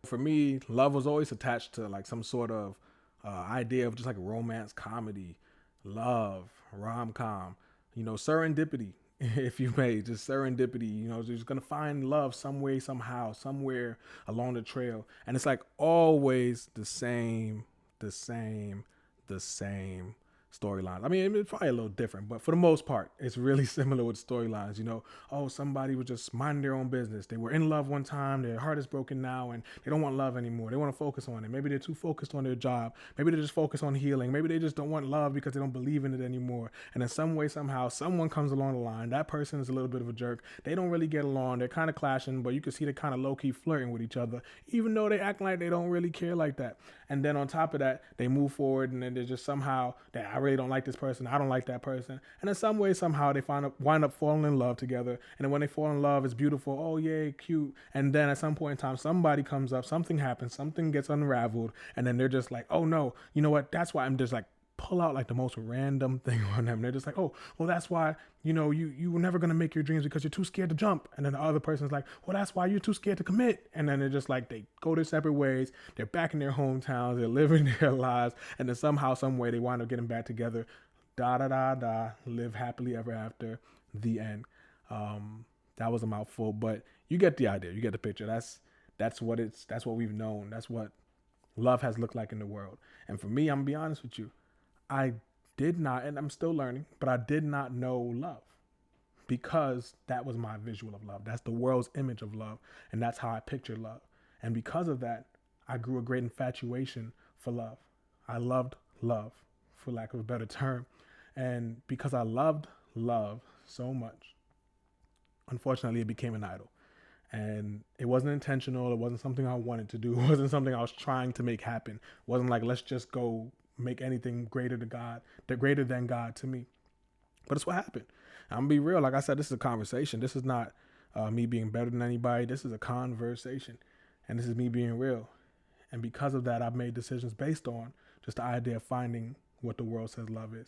For me, love was always attached to like some sort of idea of just like romance comedy, love, rom-com, serendipity, if you may, just serendipity. You're just gonna find love some way, somehow, somewhere along the trail, and it's like always the same, the same storylines. I mean, it's probably a little different, but for the most part, it's really similar with storylines. Oh, somebody was just minding their own business. They were in love one time, their heart is broken now, and they don't want love anymore. They want to focus on it. Maybe they're too focused on their job. Maybe they just focus on healing. Maybe they just don't want love because they don't believe in it anymore. And in some way, somehow, someone comes along the line. That person is a little bit of a jerk. They don't really get along. They're kind of clashing, but you can see they're kind of low key flirting with each other, even though they act like they don't really care like that. And then on top of that, they move forward, and then they're just somehow that I really don't like this person. I don't like that person. And in some way, somehow, they wind up falling in love together. And then when they fall in love, it's beautiful. Oh, yay, cute. And then at some point in time, somebody comes up, something happens, something gets unraveled. And then they're just like, oh, no, you know what? That's why I'm just like, pull out like the most random thing on them. They're just like, oh, well, that's why, you were never going to make your dreams because you're too scared to jump. And then the other person's like, well, that's why you're too scared to commit. And then they're just like, they go their separate ways. They're back in their hometowns. They're living their lives. And then somehow, some way, they wind up getting back together. Da da da da. Live happily ever after. The end. That was a mouthful, but you get the idea. You get the picture. That's what we've known. That's what love has looked like in the world. And for me, I'm gonna be honest with you. I did not, and I'm still learning, but I did not know love because that was my visual of love. That's the world's image of love, and that's how I picture love. And because of that, I grew a great infatuation for love. I loved love, for lack of a better term. And because I loved love so much, unfortunately, it became an idol. And it wasn't intentional. It wasn't something I wanted to do. It wasn't something I was trying to make happen. It wasn't like, let's just go make anything greater to God, the greater than God to me. But it's what happened. I'm gonna be real. Like I said, this is a conversation. This is not me being better than anybody. This is a conversation, and this is me being real. And because of that, I've made decisions based on just the idea of finding what the world says love is.